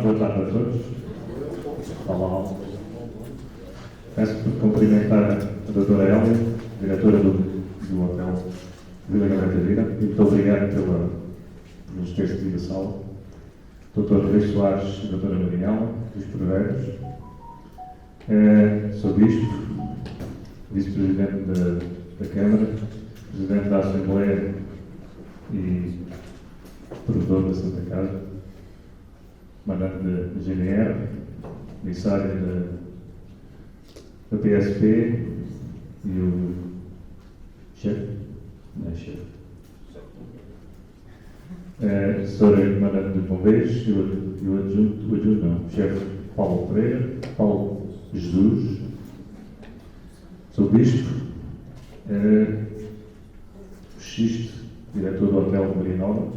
boa tarde a todos. Olá. Peço por cumprimentar a doutora Hélia, diretora do Hotel Vila Gaveta Vira, e muito obrigado por nos ter cedido a sala. Doutor Rui Soares e doutora Mariela, dos Provérbios. Sou Bispo, Vice-Presidente da Câmara, Presidente da Assembleia e Provedor da Santa Casa, Comandante da GNR, Comissário da PSP e o chefe, não é chefe, Sr. Comandante dos Bombeiros e o adjunto não, o chefe Paulo Pereira, Paulo Jesus, sou Bispo, o Xisto, diretor do Hotel Maria Nova,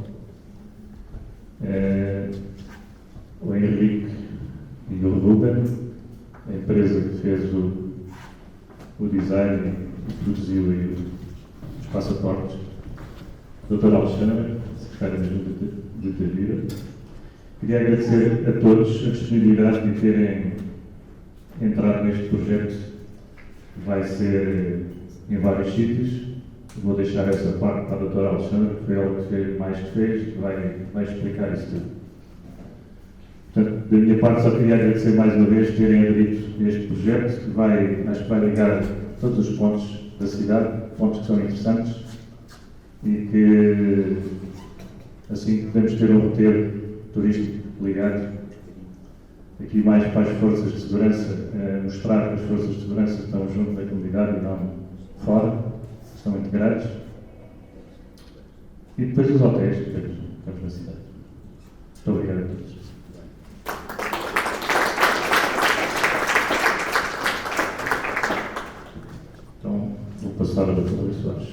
o Henrique e o Ruben, a empresa que fez o design e produziu aí os passaportes, o Dr. Alexandre, secretário da Junta de Tavira. Queria agradecer a todos a disponibilidade de terem entrado neste projeto, que vai ser em vários sítios. Vou deixar essa parte para a Dra. Alexandre, que foi ela que fez mais que fez, e que vai explicar isso tudo. Portanto, da minha parte, só queria agradecer mais uma vez terem aderido a este projeto, que acho que vai ligar todos os pontos da cidade, pontos que são interessantes, e que assim podemos ter um roteiro turístico ligado aqui mais para as forças de segurança, mostrar que as forças de segurança estão junto da comunidade e não fora, estão integrados. E depois os hotéis que temos na cidade. Muito obrigado a todos. Então, vou passar a doutora Rui Soares.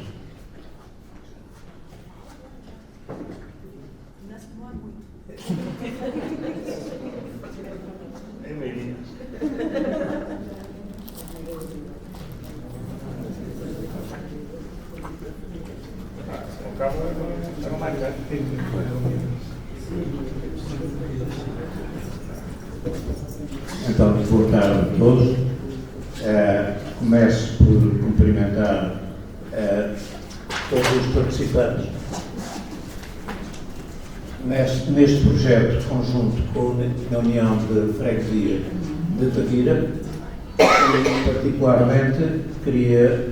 Então, boa tarde a todos. Começo por cumprimentar todos os participantes neste projeto conjunto com a União de Freguesia de Tavira, e particularmente queria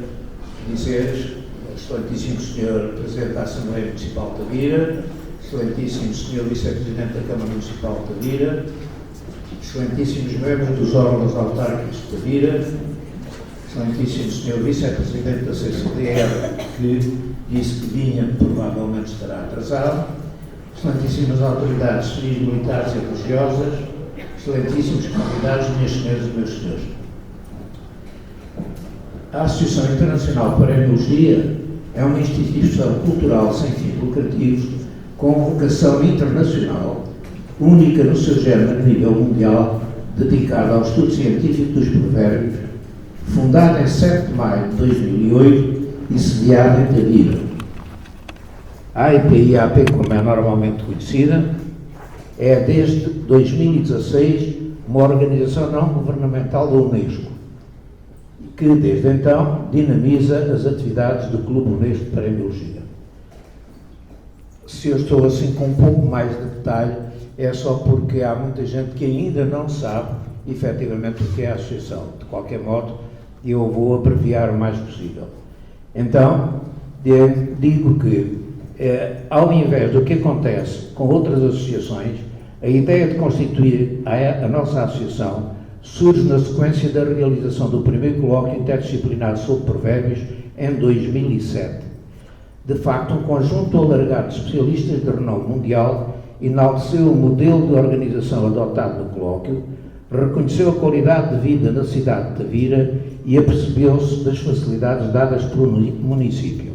dizer, excelentíssimo Sr. Presidente da Assembleia Municipal de Tavira, excelentíssimo Sr. Vice-Presidente da Câmara Municipal de Tavira, excelentíssimos membros dos órgãos autárquicos de Tavira, excelentíssimo Sr. Vice-Presidente da CCDR, que disse que vinha, provavelmente estará atrasado, excelentíssimas autoridades civis, militares e religiosas, excelentíssimos convidados, minhas senhoras e meus senhores. A Associação Internacional para a Enologia é uma instituição cultural sem fins lucrativos com vocação internacional, única no seu género a nível mundial, dedicada ao estudo científico dos provérbios, fundada em 7 de maio de 2008 e sediada em Tavira. A AIPIAP, como é normalmente conhecida, é desde 2016 uma organização não governamental da Unesco, que desde então dinamiza as atividades do Clube Unesco para a Enologia. Se eu estou assim com um pouco mais de detalhe, é só porque há muita gente que ainda não sabe efetivamente o que é a associação. De qualquer modo, eu vou abreviar o mais possível. Então, digo que, ao invés do que acontece com outras associações, a ideia de constituir a nossa associação surge na sequência da realização do primeiro colóquio interdisciplinar sobre provérbios em 2007. De facto, um conjunto alargado de especialistas de renome mundial enalteceu o modelo de organização adotado no colóquio, reconheceu a qualidade de vida na cidade de Tavira e apercebeu-se das facilidades dadas pelo município.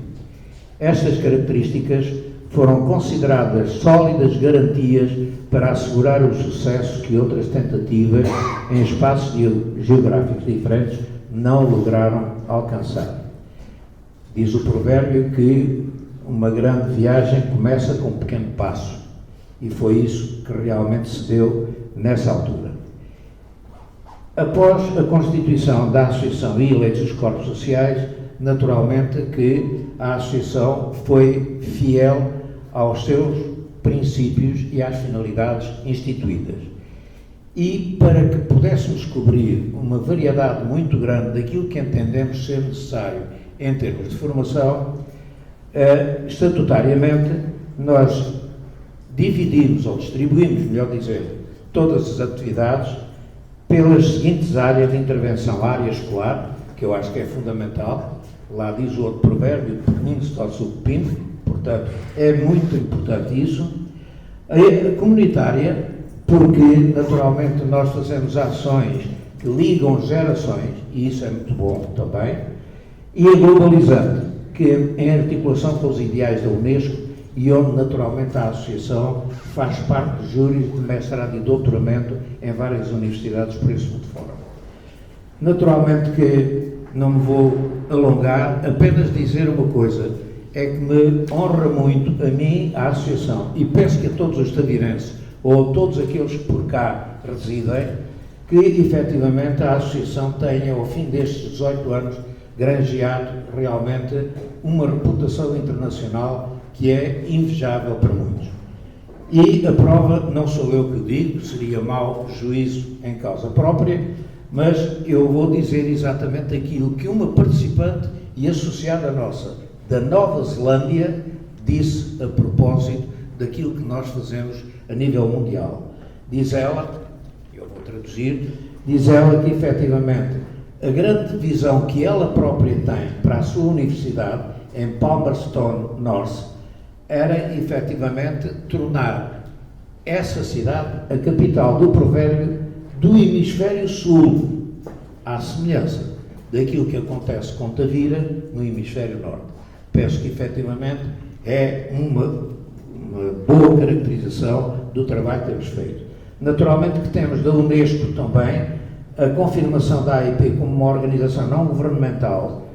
Estas características foram consideradas sólidas garantias para assegurar o sucesso que outras tentativas em espaços geográficos diferentes não lograram alcançar. Diz o provérbio que uma grande viagem começa com um pequeno passo. E foi isso que realmente se deu nessa altura. Após a constituição da Associação e eleitos os corpos sociais, naturalmente que a Associação foi fiel aos seus princípios e às finalidades instituídas. E para que pudéssemos cobrir uma variedade muito grande daquilo que entendemos ser necessário em termos de formação, estatutariamente nós dividimos, ou distribuímos, melhor dizer, todas as atividades pelas seguintes áreas de intervenção. A área escolar, que eu acho que é fundamental, lá diz o outro provérbio, pequenino-se torce o pepino, portanto, é muito importante isso. A comunitária, porque, naturalmente, nós fazemos ações que ligam gerações, e isso é muito bom também, e a globalizante, que em articulação com os ideais da Unesco, e onde, naturalmente, a Associação faz parte de júris de mestrado e doutoramento em várias universidades por esse mundo fora. Naturalmente que não me vou alongar, apenas dizer uma coisa, é que me honra muito a mim, a Associação, e penso que a todos os tadirenses, ou a todos aqueles que por cá residem, que efetivamente a Associação tenha, ao fim destes 18 anos, granjeado realmente uma reputação internacional que é invejável para muitos. E a prova, não sou eu que digo, seria mau juízo em causa própria, mas eu vou dizer exatamente aquilo que uma participante e associada nossa da Nova Zelândia disse a propósito daquilo que nós fazemos a nível mundial. Diz ela, eu vou traduzir, diz ela que efetivamente a grande visão que ela própria tem para a sua universidade em Palmerston North era efetivamente tornar essa cidade a capital do provérbio do hemisfério sul, à semelhança daquilo que acontece com Tavira no hemisfério norte. Penso que efetivamente é uma boa caracterização do trabalho que temos feito. Naturalmente que temos da Unesco também a confirmação da AIP como uma organização não governamental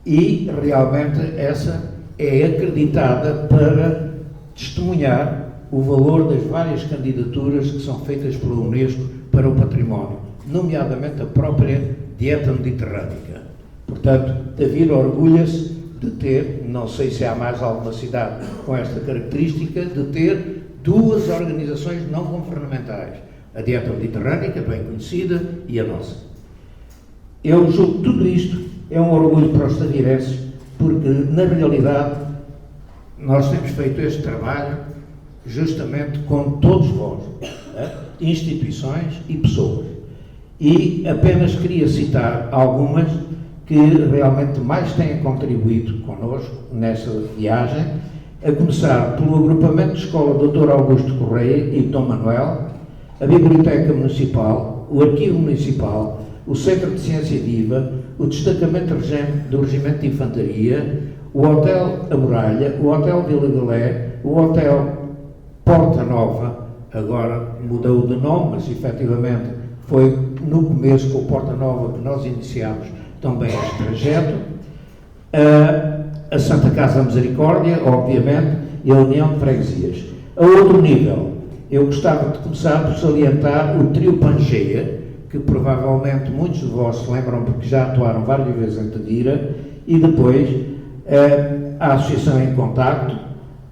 e realmente essa é acreditada para testemunhar o valor das várias candidaturas que são feitas pela Unesco para o património, nomeadamente a própria dieta mediterrânica. Portanto, Tavira orgulha-se de ter, não sei se há mais alguma cidade com esta característica, de ter duas organizações não governamentais, a dieta mediterrânica, bem conhecida, e a nossa. Eu julgo que tudo isto é um orgulho para os tavirenses, porque, na realidade, nós temos feito este trabalho justamente com todos vós, instituições e pessoas. E apenas queria citar algumas que realmente mais têm contribuído connosco nessa viagem, a começar pelo agrupamento de escola Dr. Augusto Correia e Dom Manuel, a Biblioteca Municipal, o Arquivo Municipal, o Centro de Ciência Viva, o Destacamento do Regimento de Infantaria, o Hotel A Muralha, o Hotel Vila Galé, o Hotel Porta Nova, agora mudou de nome, mas efetivamente foi no começo com o Porta Nova que nós iniciámos também este trajeto, a Santa Casa Misericórdia, obviamente, e a União de Freguesias. A outro nível, eu gostava de começar por salientar o trio Pangeia, que provavelmente muitos de vós se lembram porque já atuaram várias vezes em Tavira, e depois a Associação em Contacto,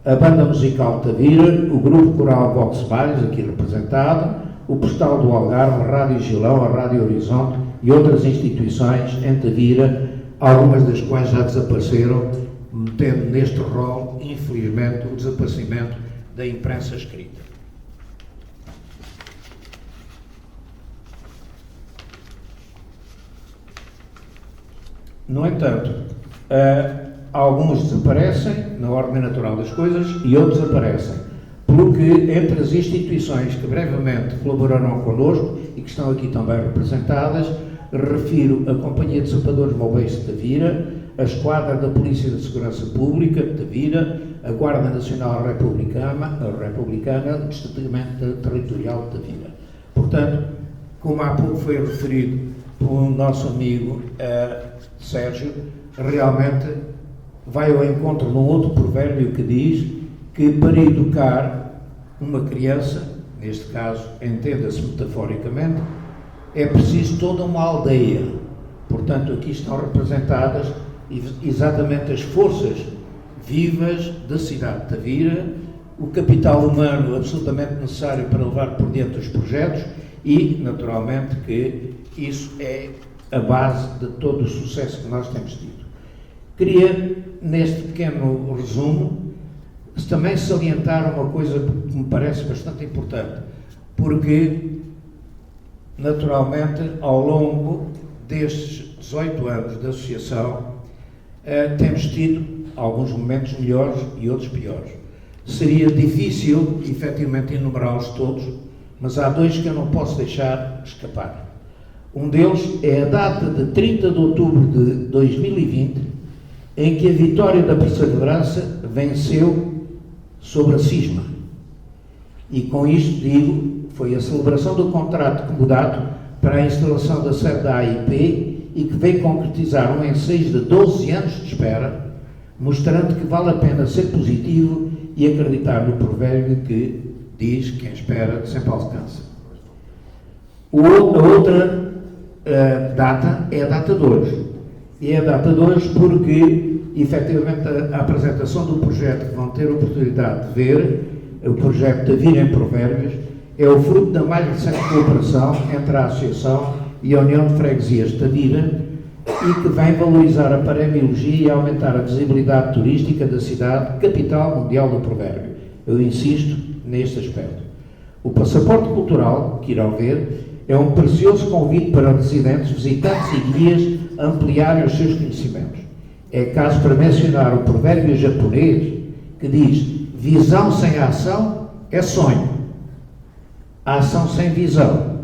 a Banda Musical de Tavira, o Grupo Coral Vox Bares, aqui representado, o Postal do Algarve, a Rádio Gilão, a Rádio Horizonte e outras instituições em Tavira, algumas das quais já desapareceram, metendo neste rol, infelizmente, o desaparecimento da imprensa escrita. No entanto, alguns desaparecem na ordem natural das coisas e outros aparecem, pelo que entre as instituições que brevemente colaborarão connosco e que estão aqui também representadas, refiro a Companhia de Sapadores Móveis de Tavira, a Esquadra da Polícia de Segurança Pública de Tavira, a Guarda Nacional Republicana, o Destacamento Territorial de Tavira. Portanto, como há pouco foi referido pelo nosso amigo Sérgio, realmente vai ao encontro de um outro provérbio que diz que para educar uma criança, neste caso, entenda-se metaforicamente, é preciso toda uma aldeia. Portanto, aqui estão representadas exatamente as forças vivas da cidade de Tavira, o capital humano absolutamente necessário para levar por diante os projetos e, naturalmente, que isso é a base de todo o sucesso que nós temos tido. Queria, neste pequeno resumo, também salientar uma coisa que me parece bastante importante, porque, naturalmente, ao longo destes 18 anos da associação, temos tido alguns momentos melhores e outros piores. Seria difícil, efetivamente, enumerá-los todos, mas há dois que eu não posso deixar escapar. Um deles é a data de 30 de outubro de 2020, em que a Vitória da Perseverança venceu sobre a Cisma. E com isto digo, foi a celebração do contrato comodato para a instalação da sede da AIP e que veio concretizar um ensejo de 12 anos de espera, mostrando que vale a pena ser positivo e acreditar no provérbio que diz que quem espera sempre alcança. A outra data é a data de hoje. E é a data de hoje porque, efetivamente, a apresentação do projeto que vão ter a oportunidade de ver, o projeto Tavira em Provérbios, é o fruto da mais recente cooperação entre a Associação e a União de Freguesias de Tavira e que vem valorizar a paremiologia e aumentar a visibilidade turística da cidade, capital mundial do provérbio. Eu insisto neste aspecto. O passaporte cultural, que irão ver, é um precioso convite para residentes, visitantes e guias ampliarem os seus conhecimentos. É caso para mencionar o provérbio japonês que diz: visão sem ação é sonho. A ação sem visão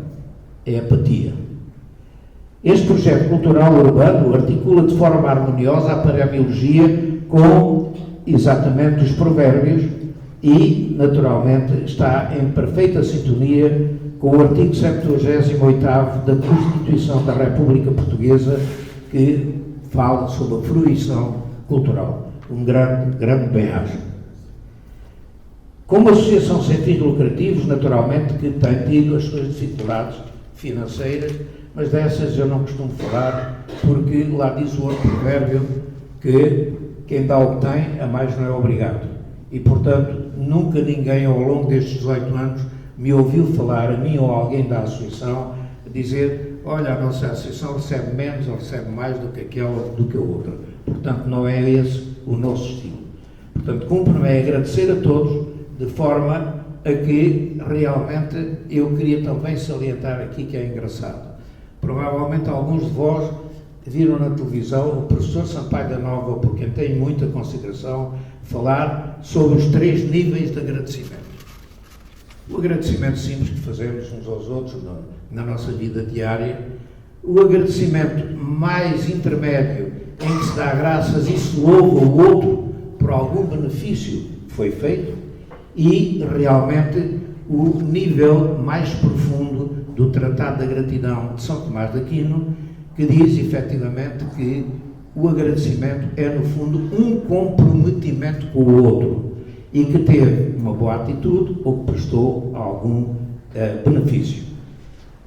é apatia. Este projeto cultural urbano articula de forma harmoniosa a paremiologia com exatamente os provérbios e, naturalmente, está em perfeita sintonia com o artigo 78º da Constituição da República Portuguesa, que fala sobre a fruição cultural. Um grande bem-aja. Como associação sem fins lucrativos, naturalmente, que tem tido as suas dificuldades financeiras, mas dessas eu não costumo falar, porque lá diz o outro provérbio que quem dá o que tem, a mais não é obrigado. E, portanto, nunca ninguém ao longo destes 18 anos me ouviu falar, a mim ou a alguém da associação, dizer: olha, a nossa associação recebe menos ou recebe mais do que aquela, do que a outra. Portanto, não é esse o nosso estilo. Portanto, cumpre-me agradecer a todos, de forma a que realmente eu queria também salientar aqui que é engraçado. Provavelmente alguns de vós viram na televisão o professor Sampaio da Nova, por quem tenho muita consideração, falar sobre os 3 níveis de agradecimento. O agradecimento simples que fazemos uns aos outros na nossa vida diária, o agradecimento mais intermédio, em que se dá graças e se louva o outro por algum benefício que foi feito, e realmente o nível mais profundo do Tratado da Gratidão de São Tomás de Aquino, que diz efetivamente que o agradecimento é, no fundo, um comprometimento com o outro e que teve uma boa atitude ou que prestou algum benefício.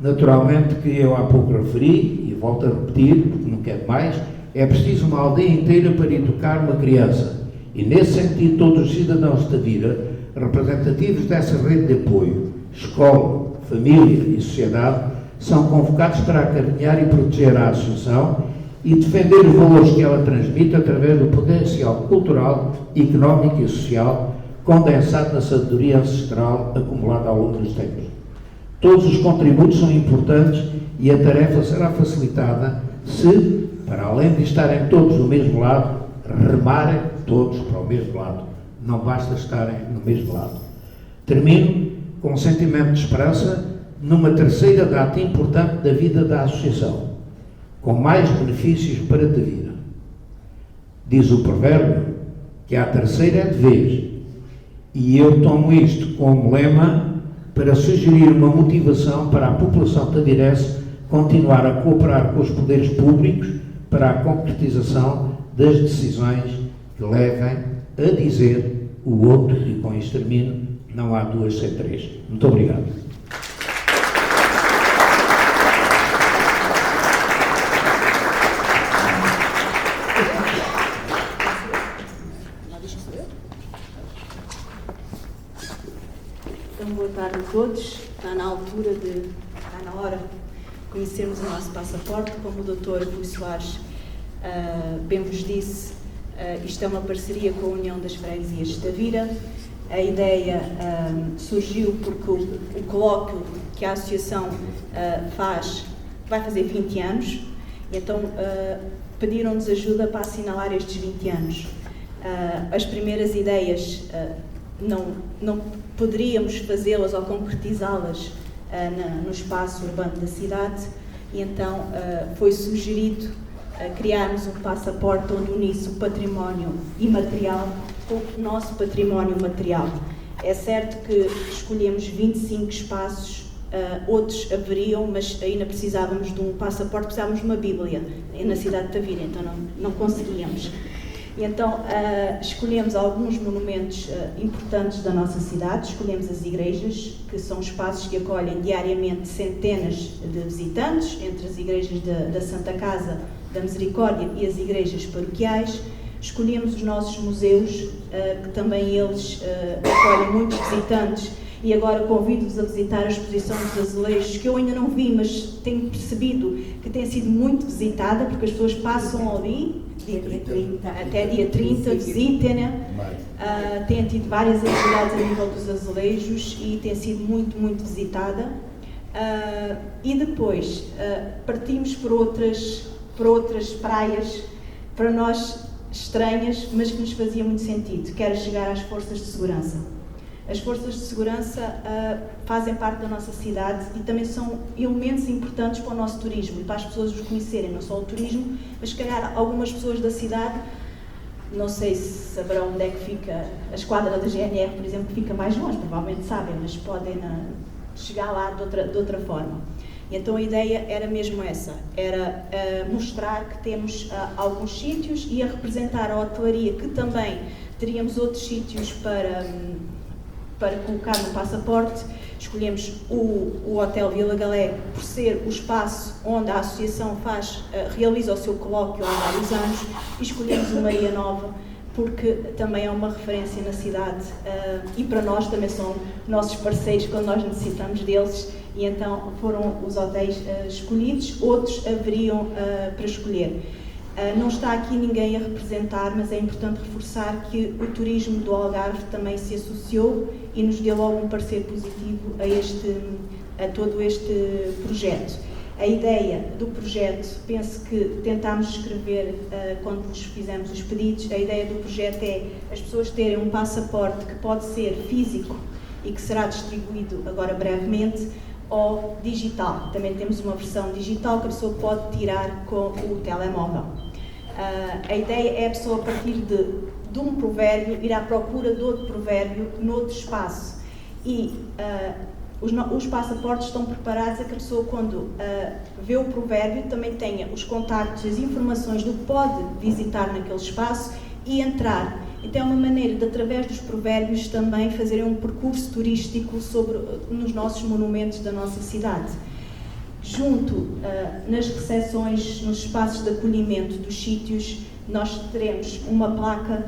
Naturalmente que eu há pouco referi, e volto a repetir, porque não quero mais, é preciso uma aldeia inteira para educar uma criança. E nesse sentido, todos os cidadãos de Tavira, representativos dessa rede de apoio, escola, família e sociedade, são convocados para acarinhar e proteger a associação e defender os valores que ela transmite através do potencial cultural, económico e social condensado na sabedoria ancestral acumulada ao longo dos tempos. Todos os contributos são importantes e a tarefa será facilitada se, para além de estarem todos do mesmo lado, remarem todos para o mesmo lado. Não basta estarem no mesmo lado. Termino com um sentimento de esperança numa terceira data importante da vida da associação, com mais benefícios para Tavira. Diz o provérbio que a terceira é de vez, e eu tomo isto como lema para sugerir uma motivação para a população tavirense continuar a cooperar com os poderes públicos para a concretização das decisões que levem a dizer o outro, e com isto termino, Não há duas sem três. Muito obrigado. Então, boa tarde a todos. Está na hora de conhecermos o nosso passaporte. Como o Dr. Rui Soares bem vos disse, isto é uma parceria com a União das Freguesias de Tavira. A ideia surgiu porque o colóquio que a Associação vai fazer 20 anos, então pediram-nos ajuda para assinalar estes 20 anos. As primeiras ideias não poderíamos fazê-las ou concretizá-las no espaço urbano da cidade, e então foi sugerido criarmos um passaporte onde unisse o património imaterial com o nosso património material. É certo que escolhemos 25 espaços, outros haveriam, mas ainda precisávamos de um passaporte, precisávamos de uma Bíblia na cidade de Tavira, então não conseguíamos. E então escolhemos alguns monumentos importantes da nossa cidade, escolhemos as igrejas, que são espaços que acolhem diariamente centenas de visitantes, entre as igrejas da Santa Casa, da Misericórdia e as igrejas paroquiais. Escolhemos os nossos museus, que também eles acolhem muitos visitantes, e agora convido-vos a visitar a exposição dos azulejos, que eu ainda não vi, mas tenho percebido que tem sido muito visitada, porque as pessoas passam ali até dia 30, visitem-na. Tem tido várias atividades a nível dos azulejos e tem sido muito, muito visitada. E depois partimos por outras praias, para nós estranhas, mas que nos fazia muito sentido, que era chegar às forças de segurança. As forças de segurança fazem parte da nossa cidade e também são elementos importantes para o nosso turismo e para as pessoas os conhecerem, não só o turismo, mas se calhar algumas pessoas da cidade, não sei se saberão onde é que fica a esquadra da GNR, por exemplo, que fica mais longe, provavelmente sabem, mas podem chegar lá de outra forma. E então a ideia era mesmo essa, era mostrar que temos alguns sítios e a representar a hotelaria, que também teríamos outros sítios para colocar no passaporte. Escolhemos o Hotel Vila Galé por ser o espaço onde a Associação realiza o seu colóquio há vários anos, e escolhemos o Maria Nova porque também é uma referência na cidade e para nós também são nossos parceiros quando nós necessitamos deles, e então foram os hotéis escolhidos, outros haveriam para escolher. Não está aqui ninguém a representar, mas é importante reforçar que o turismo do Algarve também se associou e nos deu logo um parecer positivo a todo este projeto. A ideia do projeto, penso que tentámos escrever quando vos fizemos os pedidos, a ideia do projeto é as pessoas terem um passaporte que pode ser físico e que será distribuído agora brevemente, ou digital. Também temos uma versão digital que a pessoa pode tirar com o telemóvel. A ideia é a pessoa, a partir de um provérbio, ir à procura de outro provérbio noutro espaço. E os passaportes estão preparados a que a pessoa, quando vê o provérbio, também tenha os contactos, as informações do que pode visitar naquele espaço e entrar. Então é uma maneira de, através dos provérbios, também fazerem um percurso turístico nos nossos monumentos da nossa cidade. Junto, nas recepções, nos espaços de acolhimento dos sítios, nós teremos uma placa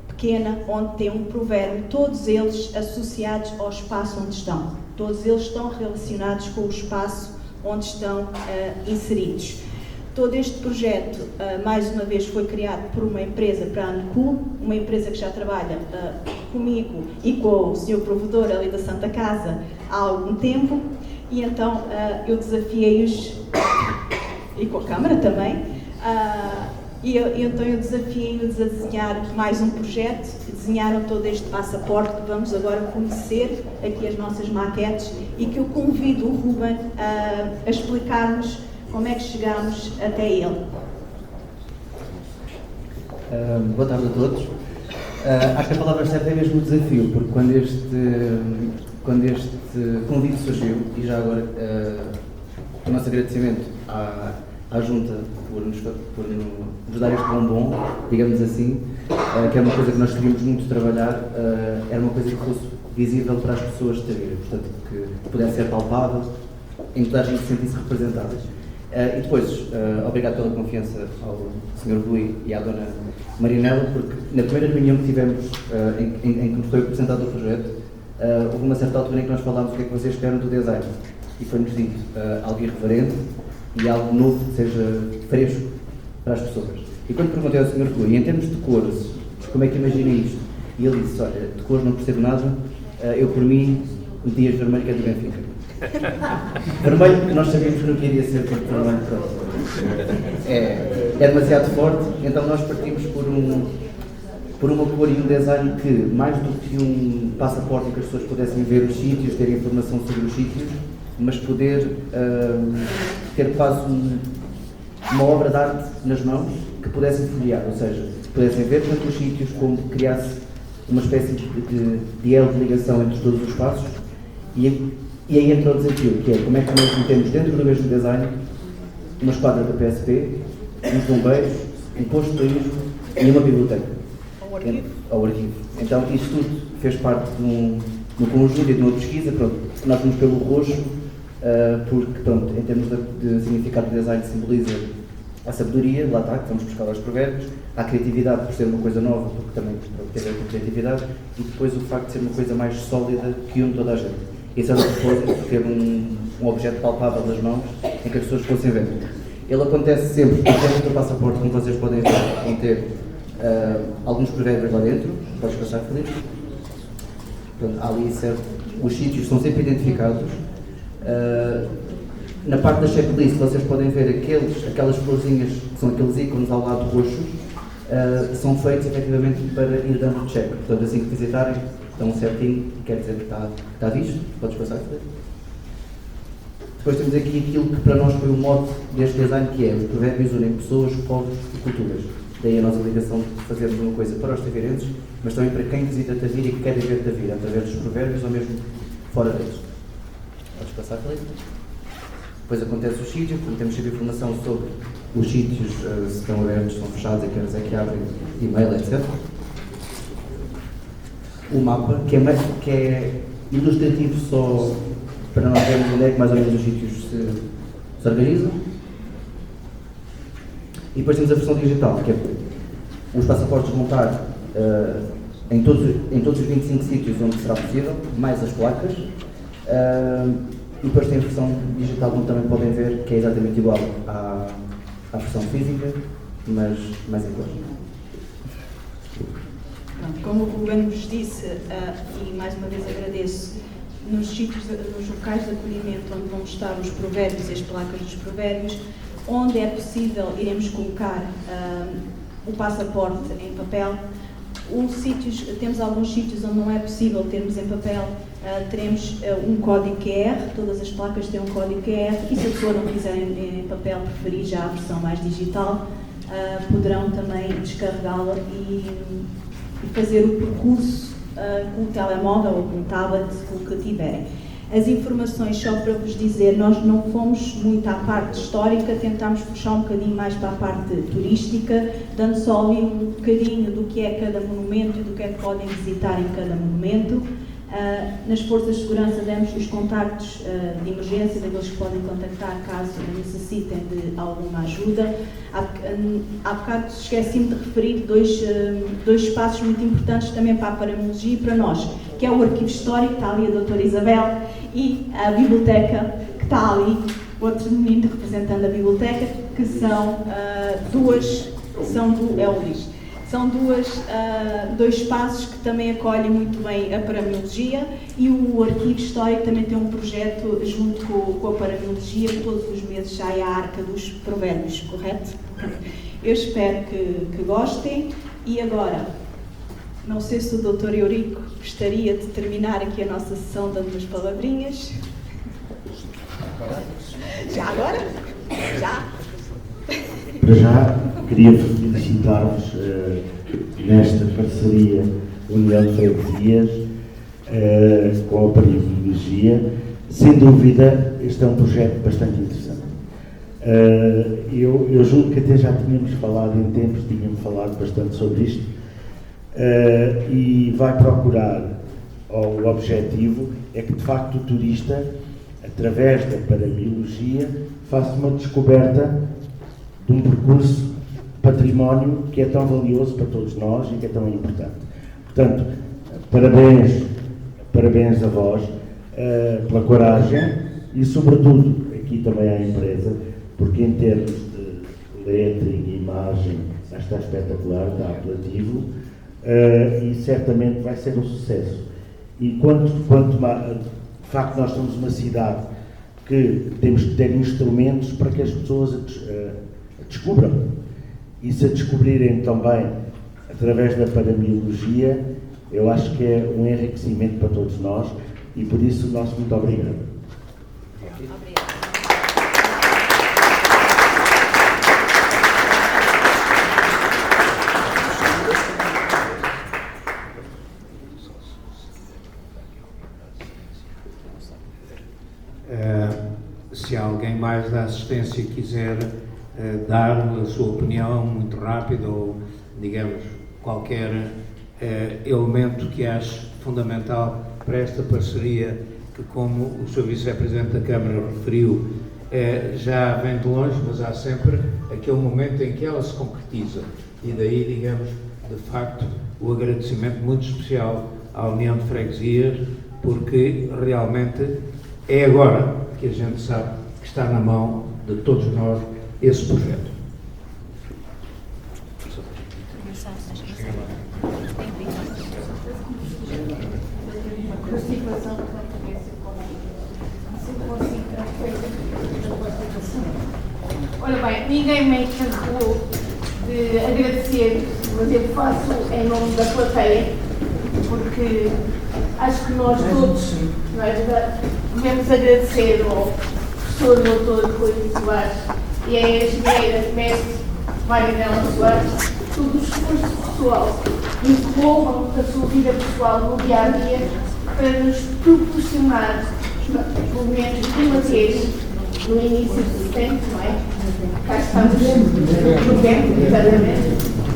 pequena onde tem um provérbio, todos eles associados ao espaço onde estão. Todos eles estão relacionados com o espaço onde estão inseridos. Todo este projeto, mais uma vez, foi criado por uma empresa, para a Ancool, uma empresa que já trabalha comigo e com o Sr. Provedor ali da Santa Casa há algum tempo, e então eu desafiei-os, e com a Câmara também, então eu desafiei-os a desenhar mais um projeto. Desenharam todo este passaporte que vamos agora conhecer, aqui as nossas maquetes, e que eu convido o Ruben a explicar-nos como é que chegámos até ele. Boa tarde a todos. Acho que a palavra certa é mesmo desafio, porque quando este convite surgiu, e já agora o nosso agradecimento à Junta por nos dar este bombom, digamos assim, que é uma coisa que nós queríamos muito trabalhar, era uma coisa que visível para as pessoas terem, portanto, que pudesse ser palpável, em que toda a gente se sentisse representadas. E depois, obrigado pela confiança ao Sr. Rui e à Dona Marinela, porque na primeira reunião que tivemos, em que nos foi apresentado o projeto, houve uma certa altura em que nós falámos o que é que vocês esperam do design. E foi-nos dito algo irreverente e algo novo, que seja fresco para as pessoas. E quando perguntei ao Sr. Rui, em termos de cores, como é que imagina isto? E ele disse, olha, de cores não percebo nada, eu por mim metia vermelho que é do Benfica. Vermelho, nós sabíamos que não queria ser porque vermelho, pronto. É demasiado forte, então nós partimos por uma cor e um design que, mais do que um passaporte em que as pessoas pudessem ver os sítios, ter informação sobre os sítios, mas poder ter quase uma obra de arte nas mãos que pudessem folhear, ou seja, pudessem ver tanto os sítios como criasse uma espécie de elo de ligação entre todos os espaços. E aí entra o desafio, que é como é que nós metemos dentro do mesmo design uma esquadra da PSP, uns bombeiros, um posto de turismo e uma biblioteca. Ao arquivo. Então isto tudo fez parte de um conjunto e de uma pesquisa. Pronto, nós fomos pelo roxo, porque pronto, em termos de significado do design simboliza a sabedoria, lá está, que vamos buscar aos provérbios, a criatividade por ser uma coisa nova, porque também tem a ver com criatividade, e depois o facto de ser uma coisa mais sólida que une toda a gente. Esse era o propósito, ter um objeto palpável nas mãos em que as pessoas fossem ver. Ele acontece sempre, dentro do passaporte, como vocês podem ver, vão ter alguns provérbios lá dentro. Podes passar, Felipe? Pronto, há ali certo. Os sítios são sempre identificados. Na parte da checklist vocês podem ver aquelas florzinhas, que são aqueles ícones ao lado roxos, são feitos efetivamente para ir dando check. Portanto, assim que visitarem, estão certinho, quer dizer que está visto. Podes passar, Felipe? Depois temos aqui aquilo que para nós foi o mote deste design, que é: os provérbios unem pessoas, povos e culturas. Daí a nossa obrigação de fazermos uma coisa para os tavirenses, mas também para quem visita Tavira e que quer ver Tavira, através dos provérbios ou mesmo fora deles. Podes passar, Felipe? Depois acontece os sítios, portanto temos sempre informação sobre os sítios, se estão abertos, se estão fechados, a que horas é que abrem, e-mail, etc. O mapa, que é ilustrativo só para nós vermos onde é que mais ou menos os sítios se organizam. E depois temos a versão digital, que é os passaportes vão estar em todos os 25 sítios onde será possível, mais as placas. E depois tem a versão digital, como também podem ver, que é exatamente igual à versão física, mas mais em cor. Como o Ruben vos disse, e mais uma vez agradeço, nos locais de acolhimento onde vão estar os provérbios e as placas dos provérbios, onde é possível iremos colocar o passaporte em papel. Temos alguns sítios onde não é possível termos em papel, teremos um código QR, todas as placas têm um código QR, e se a pessoa não quiser em papel, preferir já a versão mais digital, poderão também descarregá-la e fazer o percurso com o telemóvel ou com o tablet, com o que tiverem. As informações, só para vos dizer, nós não fomos muito à parte histórica, tentámos puxar um bocadinho mais para a parte turística, dando só ali um bocadinho do que é cada monumento e do que é que podem visitar em cada monumento. Nas forças de segurança demos os contactos de emergência, daqueles que podem contactar caso necessitem de alguma ajuda. Há bocado esqueci-me de referir dois espaços muito importantes também para a parapsicologia e para nós, que é o arquivo histórico, que está ali a doutora Isabel, e a biblioteca, que está ali, outro menino representando a biblioteca, que são dois espaços que também acolhem muito bem a parapsicologia, e o arquivo histórico também tem um projeto junto com a parapsicologia, que todos os meses sai a Arca dos Provérbios, correto? Eu espero que gostem. E agora, não sei se o Dr. Eurico gostaria de terminar aqui a nossa sessão dando umas palavrinhas. Já agora? Já? Para já, queria felicitar-vos nesta parceria União de Freguesias com a parapsicologia. Sem dúvida, este é um projeto bastante interessante. Eu julgo que até já tínhamos falado em tempos, tínhamos falado bastante sobre isto, e vai procurar o objetivo é que, de facto, o turista, através da paramiologia, faça uma descoberta de um percurso de património que é tão valioso para todos nós e que é tão importante. Portanto, parabéns a vós pela coragem e, sobretudo, aqui também à empresa, porque em termos de lettering e imagem está espetacular, está apelativo, e certamente vai ser um sucesso. E de facto nós somos uma cidade que temos que ter instrumentos para que as pessoas a descubram. E se a descobrirem também através da paramiologia, eu acho que é um enriquecimento para todos nós e por isso o nosso muito obrigado. Se alguém mais da assistência quiser dar a sua opinião muito rápida ou, digamos, qualquer elemento que ache fundamental para esta parceria que, como o Sr. Vice-Presidente da Câmara referiu, já vem de longe, mas há sempre aquele momento em que ela se concretiza. E daí, digamos, de facto, o agradecimento muito especial à União de Freguesias, porque realmente é agora que a gente sabe que está na mão de todos nós esse projeto. Olha bem, ninguém me encarregou de agradecer, mas eu faço em nome da plateia, porque acho que nós todos, não é verdade, devemos agradecer ao professor doutor Rui Soares e à engenheira mestre Marinela Soares todo o esforço pessoal e que roubam a sua vida pessoal no dia a dia para nos proporcionar momentos de matéria no início de setembro, não é? Cá estamos no novembro, exatamente,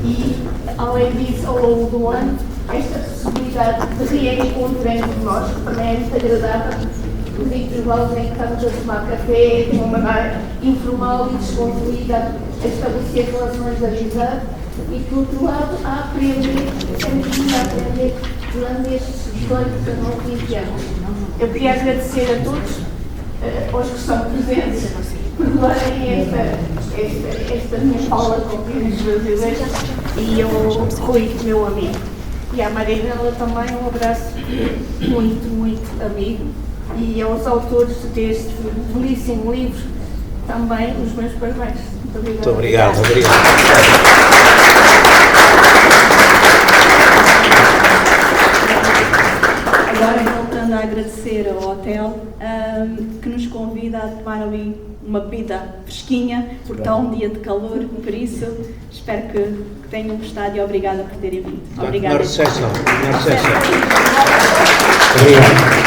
e além disso, ao longo do ano, esta possibilidade de reencontro entre nós, que também é muito agradável, os intervalos em que estamos a tomar café de uma maneira informal e descontraída, a estabelecer relações de amizade e, por outro lado, a aprender, temos vindo a aprender durante estes 18, 19, 20 anos. Eu queria agradecer a todos, aos que estão presentes, perdoarem esta minha fala com os brasileiros e ao Rui, meu amigo. E à Marinela também um abraço muito, muito amigo. E aos autores deste belíssimo livro, também os meus parabéns. Muito obrigado. Muito obrigado. Agora, voltando a agradecer ao hotel que nos convida a tomar ali uma bebida fresquinha, porque está um dia de calor, por isso espero que tenham gostado e obrigada por terem vindo. Obrigada. Na recepção. Obrigado.